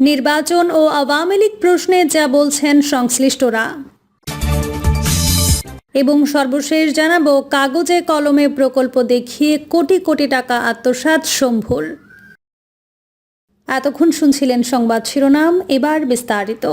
নির্বাচন ও আওয়ামী লীগ প্রশ্নে যা বলছেন সংশ্লিষ্টরা। এবং সর্বশেষ জানাবো, কাগজে কলমে প্রকল্প দেখিয়ে কোটি কোটি টাকা আত্মসাৎ শম্ভুর। এতক্ষণ শুনছিলেন সংবাদ শিরোনাম, এবার বিস্তারিত।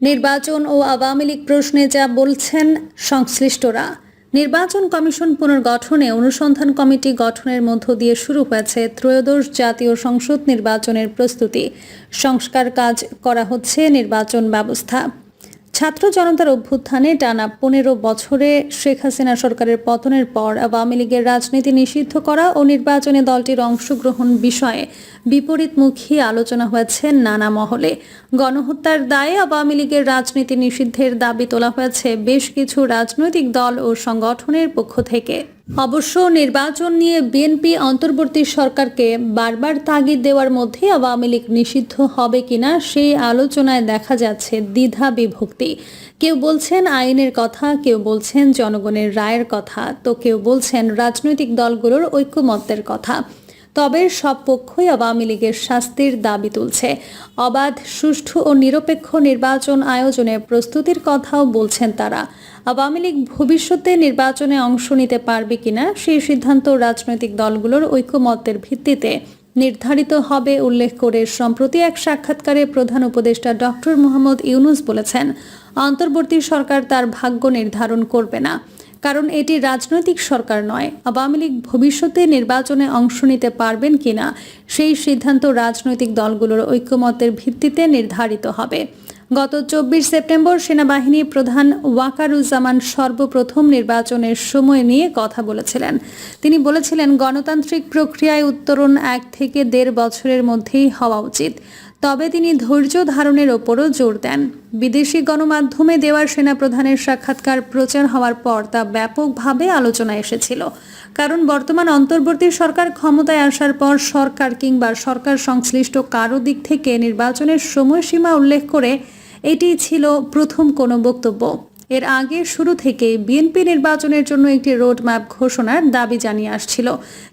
নির্বাচন ও আওয়ামী লীগ প্রশ্নে যা বলছেন সংশ্লিষ্টরা। নির্বাচন কমিশন পুনর্গঠনে অনুসন্ধান কমিটি গঠনের মধ্য দিয়ে শুরু হয়েছে ত্রয়োদশ জাতীয় সংসদ নির্বাচনের প্রস্তুতি। সংস্কার কাজ করা হচ্ছে নির্বাচন ব্যবস্থা। ছাত্র জনতার অভ্যুত্থানে টানা 15 বছরে শেখ হাসিনা সরকারের পতনের পর আওয়ামী লীগের রাজনীতি নিষিদ্ধ করা ও নির্বাচনে দলটির অংশগ্রহণ বিষয়ে বিপরীতমুখী আলোচনা হয়েছে নানা মহলে। গণহত্যার দায়ে আওয়ামী লীগের রাজনীতি নিষিদ্ধের দাবি তোলা হয়েছে বেশ কিছু রাজনৈতিক দল ও সংগঠনের পক্ষ থেকে। অবশ্য নির্বাচন নিয়ে বিএনপি অন্তর্বর্তী সরকারকে বারবার তাগিদ দেওয়ার মধ্যে আওয়ামী লীগ নিষিদ্ধ হবে কিনা সেই আলোচনায় দেখা যাচ্ছে দ্বিধা বিভক্তি। কেউ বলছেন আইনের কথা, কেউ বলছেন জনগণের রায়ের কথা, তো কেউ বলছেন রাজনৈতিক দলগুলোর ঐকমত্যের কথা। তবে সব পক্ষই আওয়ামী লীগের শাস্তির দাবি তুলছে। অবাধ, সুষ্ঠু ও নিরপেক্ষ নির্বাচন আয়োজনের প্রস্তুতির কথাও বলছেন তারা। আওয়ামী লীগ ভবিষ্যতে নির্বাচনে অংশ নিতে পারবে কিনা সেই সিদ্ধান্ত রাজনৈতিক দলগুলোর ঐকমত্যের ভিত্তিতে নির্ধারিত হবে উল্লেখ করে সম্প্রতি এক সাক্ষাৎকারে প্রধান উপদেষ্টা ডক্টর মোহাম্মদ ইউনূস বলেছেন, অন্তর্বর্তী সরকার তার ভাগ্য নির্ধারণ করবে না, কারণ এটি রাজনৈতিক সরকার নয়। আওয়ামী লীগ ভবিষ্যতে নির্বাচনে অংশ নিতে পারবেন কিনা সেই সিদ্ধান্ত রাজনৈতিক দলগুলোর ঐকমত্যের ভিত্তিতে নির্ধারিত হবে। গত 24 সেপ্টেম্বর সেনাবাহিনী প্রধান ওয়াকারুজ্জামান সর্বপ্রথম নির্বাচনের সময় নিয়ে কথা বলেছিলেন। তিনি বলেছিলেন, গণতান্ত্রিক প্রক্রিয়ায় উত্তরণ 1 থেকে 1.5 বছরের মধ্যেই হওয়া উচিত। তবে তিনি ধৈর্য ধারণের ওপরও জোর দেন। বিদেশি গণমাধ্যমে দেওয়া সেনাপ্রধানের সাক্ষাৎকার প্রচার হওয়ার পর তা ব্যাপকভাবে আলোচনায় এসেছিল। কারণ বর্তমান অন্তর্বর্তী সরকার ক্ষমতায় আসার পর সরকার কিংবা সরকার সংশ্লিষ্ট কারো দিক থেকে নির্বাচনের সময়সীমা উল্লেখ করে এটি ছিল প্রথম কোনো বক্তব্য। এর আগে শুরু থেকে বিএনপি নির্বাচনের জন্য একটি রোডম্যাপ ঘোষণার দাবি জানিয়ে আসছিল,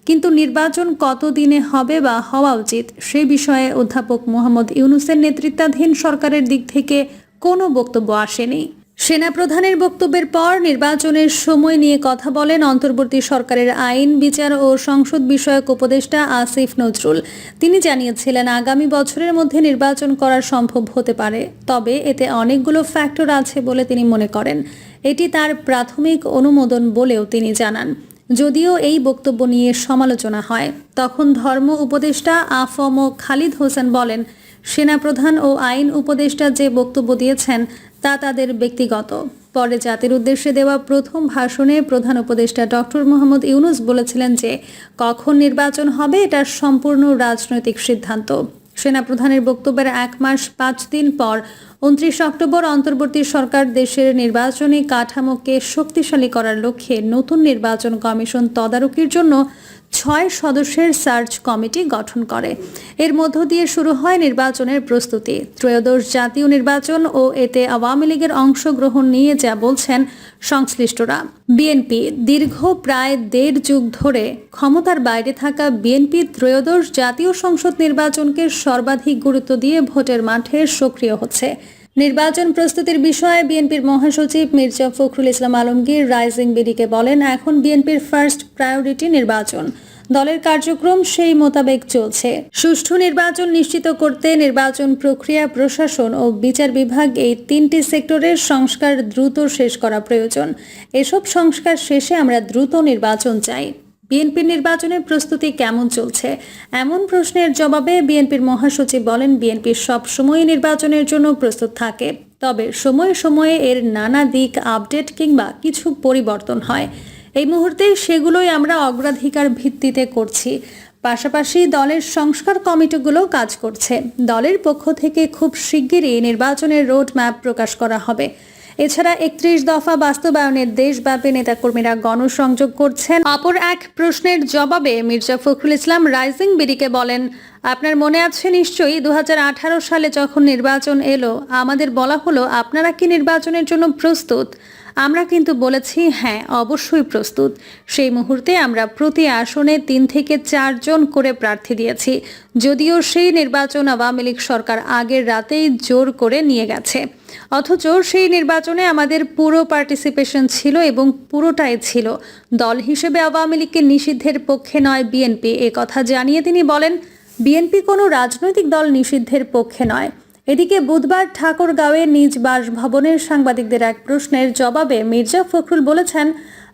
কিন্তু নির্বাচন কত দিনে হবে বা হওয়া উচিত সে বিষয়ে অধ্যাপক মোহাম্মদ ইউনূসের নেতৃত্বাধীন সরকারের দিক থেকে কোনো বক্তব্য আসেনি। সেনাপ্রধানের বক্তব্যের পর নির্বাচনের সময় নিয়ে কথা বলেন অন্তর্বর্তী সরকারের আইন, বিচার ও সংসদ বিষয়ক উপদেষ্টা আসিফ নজরুল। তিনি জানিয়েছিলেন, আগামী বছরের মধ্যে নির্বাচন করা সম্ভব হতে পারে, তবে এতে অনেকগুলো ফ্যাক্টর আছে বলে তিনি মনে করেন। এটি তার প্রাথমিক অনুমোদন বলেও তিনি জানান। যদিও এই বক্তব্য নিয়ে সমালোচনা হয়, তখন ধর্ম উপদেষ্টা আফম খালিদ হোসেন বলেন, সেনাপ্রধান ও আইন উপদেষ্টা যে বক্তব্য দিয়েছেন তা তাদের ব্যক্তিগত। পরে জাতির উদ্দেশ্যে দেওয়া প্রথম ভাষণে প্রধান উপদেষ্টা ডক্টর মোহাম্মদ ইউনূস বলেছিলেন যে কখন নির্বাচন হবে এটা সম্পূর্ণ রাজনৈতিক সিদ্ধান্ত। সেনাপ্রধানের বক্তব্যের 1 মাস 5 দিন পর 29 অক্টোবর অন্তর্বর্তী সরকার দেশের নির্বাচনী কাঠামোকে শক্তিশালী করার লক্ষ্যে নতুন নির্বাচন কমিশন তদারকির জন্য 6 সদস্যের সার্চ কমিটি গঠন করে। এর মধ্য দিয়ে শুরু হয় নির্বাচনের প্রস্তুতি। ত্রয়োদশ জাতীয় নির্বাচন ও এতে আওয়ামী লীগের অংশগ্রহণ নিয়ে যা বলছেন সংশ্লিষ্টরা। বিএনপি দীর্ঘ প্রায় 1.5 যুগ ধরে ক্ষমতার বাইরে থাকা বিএনপি ত্রয়োদশ জাতীয় সংসদ নির্বাচনকে সর্বাধিক গুরুত্ব দিয়ে ভোটের মাঠে সক্রিয় হচ্ছে। নির্বাচন প্রস্তুতির বিষয়ে বিএনপির মহাসচিব মির্জা ফখরুল ইসলাম আলমগীর রাইজিং বিডিকে বলেন, এখন বিএনপির ফার্স্ট প্রায়োরিটি নির্বাচন। দলের কার্যক্রম সেই মোতাবেক চলছে। সুষ্ঠু নির্বাচন নিশ্চিত করতে নির্বাচন প্রক্রিয়া, প্রশাসন ও বিচার বিভাগ এই 3টি সেক্টরের সংস্কার দ্রুত শেষ করা প্রয়োজন। এসব সংস্কার শেষে আমরা দ্রুত নির্বাচন চাই। বিএনপির নির্বাচনের প্রস্তুতি কেমন চলছে এমন প্রশ্নের জবাবে বিএনপির মহাসচিব বলেন, বিএনপি সবসময় নির্বাচনের জন্য প্রস্তুত থাকে, তবে সময়ে সময়ে এর নানা দিক আপডেট কিংবা কিছু পরিবর্তন হয়। এই মুহূর্তে সেগুলোই আমরা অগ্রাধিকার ভিত্তিতে করছি। পাশাপাশি দলের সংস্কার কমিটিগুলো কাজ করছে। দলের পক্ষ থেকে খুব শিগগিরই নির্বাচনের রোড ম্যাপ প্রকাশ করা হবে। এছাড়া 31 দফা বাস্তবায়নের দেশব্যাপী নেতাকর্মীরা গণসংযোগ করছেন। অপর এক প্রশ্নের জবাবে মির্জা ফখরুল ইসলাম রাইজিং বিডিকে বলেন, আপনার মনে আছে নিশ্চয়ই 2018 সালে যখন নির্বাচন এলো আমাদের বলা হলো, আপনারা কি নির্বাচনের জন্য প্রস্তুত? আমরা কিন্তু বলেছি হ্যাঁ, অবশ্যই প্রস্তুত। সেই মুহূর্তে আমরা প্রতি আসনে 3 থেকে 4 জন করে প্রার্থী দিয়েছি। যদিও সেই নির্বাচন আওয়ামী লীগ সরকার আগের রাতেই জোর করে নিয়ে গেছে, অথচ সেই নির্বাচনে আমাদের পুরো পার্টিসিপেশন ছিল এবং পুরোটাই ছিল দল হিসেবে আওয়ামী লীগকে নিষিদ্ধের পক্ষে নয় বিএনপি। এ কথা জানিয়ে তিনি বলেন, বিএনপি কোনো রাজনৈতিক দল নিষিদ্ধের পক্ষে নয়। এদিকে বুধবার ঠাকুরগাঁওয়ে নিজ বাসভবনের সাংবাদিকদের এক প্রশ্নের জবাবে মির্জা ফখরুল বলেছেন,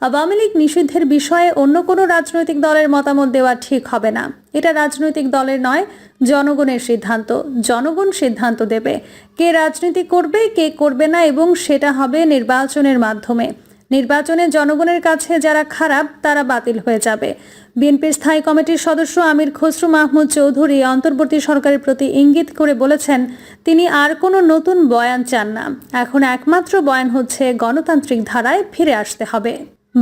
আওয়ামী লীগ নিষিদ্ধের বিষয়ে অন্য কোনো রাজনৈতিক দলের মতামত দেওয়া ঠিক হবে না। এটা রাজনৈতিক দলের নয়, জনগণের সিদ্ধান্ত। জনগণ সিদ্ধান্ত দেবে কে রাজনীতি করবে, কে করবে না, এবং সেটা হবে নির্বাচনের মাধ্যমে। নির্বাচনে জনগণের কাছে যারা খারাপ তারা বাতিল হয়ে যাবে। বিএনপির স্থায়ী কমিটির সদস্য আমির খসরু মাহমুদ চৌধুরী অন্তর্বর্তী সরকারের প্রতি ইঙ্গিত করে বলেছেন, তিনি আর কোনো নতুন বয়ান চান না। এখন একমাত্র বয়ান হচ্ছে গণতান্ত্রিক ধারায় ফিরে আসতে হবে।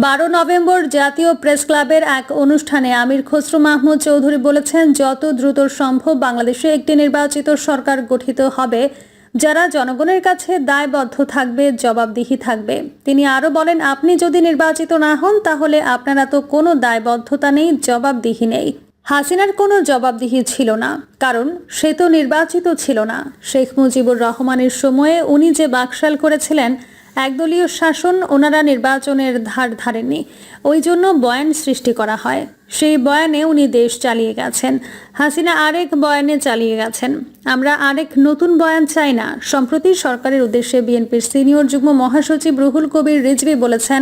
12 নভেম্বর জাতীয় প্রেস ক্লাবের এক অনুষ্ঠানে আমির খসরু মাহমুদ চৌধুরী বলেছেন, যত দ্রুত সম্ভব বাংলাদেশে একটি নির্বাচিত সরকার গঠিত হবে যারা জনগণের কাছে দায়বদ্ধ থাকবে, জবাবদিহি থাকবে। তিনি আরও বলেন, আপনি যদি নির্বাচিত না হন তাহলে আপনারা তো কোনো দায়বদ্ধতা নেই, জবাবদিহি নেই। হাসিনার কোনো জবাবদিহি ছিল না, কারণ সে তো নির্বাচিত ছিল না। শেখ মুজিবুর রহমানের সময়ে উনি যে বাকশাল করেছিলেন, একদলীয় শাসন, ওনারা নির্বাচনের ধার ধারেননি, ওই জন্য বয়ান সৃষ্টি করা হয়। সেই বয়ানে উনি দেশ চালিয়ে গেছেন। হাসিনা আরেক বয়ানে চালিয়ে গেছেন। আমরা আরেক নতুন বয়ান চাই না। সম্প্রতি সরকারের উদ্দেশ্যে বিএনপির সিনিয়র যুগ্ম মহাসচিব রুহুল কবির রিজভী বলেছেন,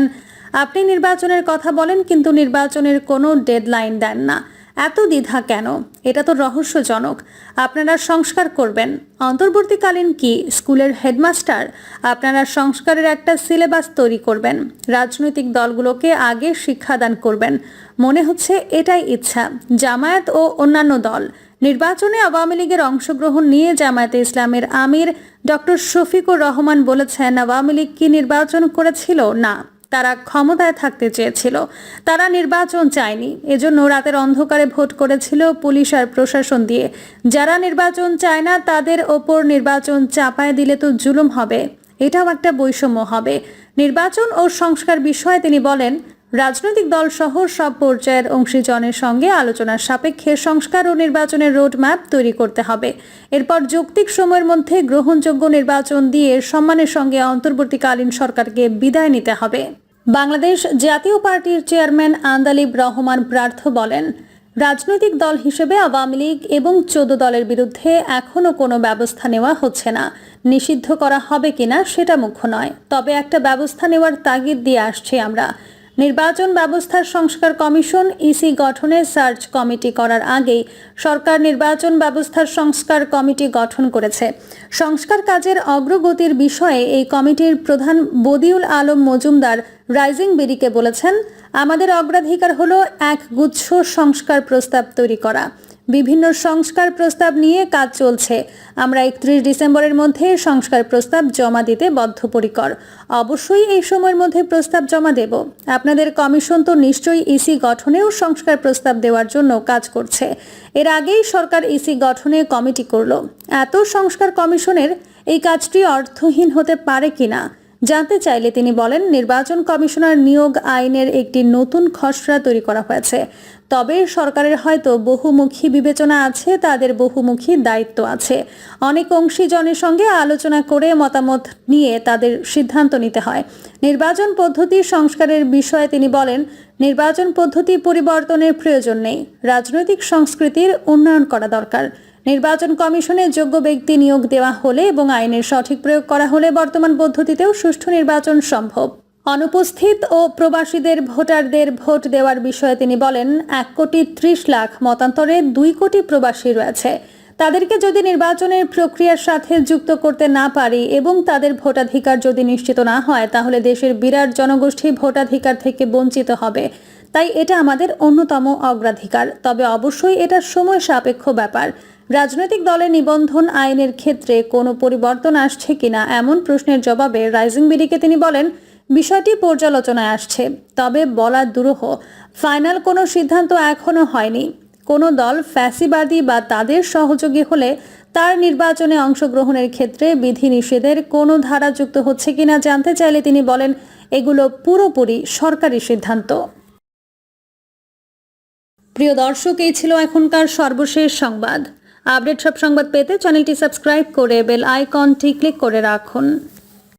আপনি নির্বাচনের কথা বলেন কিন্তু নির্বাচনের কোনো ডেডলাইন দেন না। এত দ্বিধা কেন? এটা তো রহস্যজনক। আপনারা সংস্কার করবেন, অন্তর্বর্তীকালীন কি স্কুলের হেডমাস্টার? আপনারা সংস্কারের একটা সিলেবাস তৈরি করবেন, রাজনৈতিক দলগুলোকে আগে শিক্ষাদান করবেন। মনে হচ্ছে এটাই ইচ্ছা। জামায়াত ও অন্যান্য দল নির্বাচনে আওয়ামী লীগের অংশগ্রহণ নিয়ে জামায়াতে ইসলামের আমির ডক্টর শফিকুর রহমান বলেছেন, আওয়ামী লীগ কি নির্বাচন করেছিল? না, তারা ক্ষমতায় থাকতে চেয়েছিল, তারা নির্বাচন চায়নি। এজন্য রাতের অন্ধকারে ভোট করেছিল পুলিশ আর প্রশাসন দিয়ে। যারা নির্বাচন চায় না তাদের ওপর নির্বাচন চাপায় দিলে তো জুলুম হবে, এটাও একটা বৈষম্য হবে। নির্বাচন ও সংস্কার বিষয়ে তিনি বলেন, রাজনৈতিক দল সহ সব পর্যায়ের অংশীজনের সঙ্গে আলোচনার সাপেক্ষে সংস্কার ও নির্বাচনের রোডম্যাপ তৈরি করতে হবে। এরপর যৌক্তিক সময়ের মধ্যে গ্রহণযোগ্য নির্বাচন দিয়ে সম্মানের সঙ্গে অন্তর্বর্তীকালীন সরকারকে বিদায় নিতে হবে। বাংলাদেশ জাতীয় পার্টির চেয়ারম্যান আন্দালিব রহমান প্রার্থ বলেন, রাজনৈতিক দল হিসেবে আওয়ামী লীগ এবং 14 দলের বিরুদ্ধে এখনও কোনো ব্যবস্থা নেওয়া হচ্ছে না। নিষিদ্ধ করা হবে কিনা সেটা মুখ্য নয়, তবে একটা ব্যবস্থা নেওয়ার তাগিদ দিয়ে আসছি আমরা। নির্বাচন ব্যবস্থার সংস্কার কমিশন ইসি গঠনের সার্চ কমিটি করার আগেই সরকার নির্বাচন ব্যবস্থার সংস্কার কমিটি গঠন করেছে। সংস্কার কাজের অগ্রগতির বিষয়ে এই কমিটির প্রধান বদিউল আলম মজুমদার রাইজিং বিডিকে বলেছেন, আমাদের অগ্রাধিকার হলো এক গুচ্ছ সংস্কার প্রস্তাব তৈরি করা। বিভিন্ন সংস্কার প্রস্তাব নিয়ে কাজ চলছে। আমরা 31 ডিসেম্বরের মধ্যে সংস্কার প্রস্তাব জমা দিতে বদ্ধপরিকর। অবশ্যই এই সময়ের মধ্যে প্রস্তাব জমা দেব। আপনাদের কমিশন তো নিশ্চয়ই ইসি গঠনেও সংস্কার প্রস্তাব দেওয়ার জন্য কাজ করছে। এর আগেই সরকার ইসি গঠনে কমিটি করলো। এত সংস্কার কমিশনের এই কাজটি অর্থহীন হতে পারে কিনা জানতে চাইলে তিনি বলেন, নির্বাচন কমিশনার নিয়োগ আইনের একটি নতুন খসড়া তৈরি করা হয়েছে। তবে সরকারের হয়তো বহুমুখী বিবেচনা আছে, তাদের বহুমুখী দায়িত্ব আছে। অনেক অংশীজনের সঙ্গে আলোচনা করে মতামত নিয়ে তাদের সিদ্ধান্ত নিতে হয়। নির্বাচন পদ্ধতি সংস্কারের বিষয়ে তিনি বলেন, নির্বাচন পদ্ধতি পরিবর্তনের প্রয়োজন নেই, রাজনৈতিক সংস্কৃতির উন্নয়ন করা দরকার। নির্বাচন কমিশনে যোগ্য ব্যক্তি নিয়োগ দেওয়া হলে এবং আইনের সঠিক প্রয়োগ করা হলে বর্তমান পদ্ধতিতেও সুষ্ঠু নির্বাচন সম্ভব। অনুপস্থিত ও প্রবাসীদের ভোটারদের ভোট দেওয়ার বিষয়ে তিনি বলেন, 1,30,00,000 মতান্তরে 2 কোটি প্রবাসী রয়েছে। তাদেরকে যদি নির্বাচনের প্রক্রিয়ার সাথে যুক্ত করতে না পারি এবং তাদের ভোটাধিকার যদি নিশ্চিত না হয় তাহলে দেশের বিরাট জনগোষ্ঠী ভোটাধিকার থেকে বঞ্চিত হবে। তাই এটা আমাদের অন্যতম অগ্রাধিকার। তবে অবশ্যই এটা সময় সাপেক্ষ ব্যাপার। রাজনৈতিক দলের নিবন্ধন আইনের ক্ষেত্রে কোনো পরিবর্তন আসছে কিনা এমন প্রশ্নের জবাবে রাইজিং বিডিকে তিনি বলেন, বিষয়টি পর্যালোচনায় আসছে, তবে বলা দুরূহ। ফাইনাল কোনো সিদ্ধান্ত এখনো হয়নি। কোনো দল ফ্যাসিবাদী বা তাদের সহযোগী হলে তার নির্বাচনে অংশগ্রহণের ক্ষেত্রে বিধিনিষেধের কোনো ধারা যুক্ত হচ্ছে কিনা জানতে চাইলে তিনি বলেন, এগুলো পুরোপুরি সরকারি সিদ্ধান্ত। প্রিয় দর্শক, এই ছিল এখনকার সর্বশেষ সংবাদ। আপডেট সব সংবাদ পেতে চ্যানেলটি সাবস্ক্রাইব করে বেল আইকনটি ক্লিক করে রাখুন।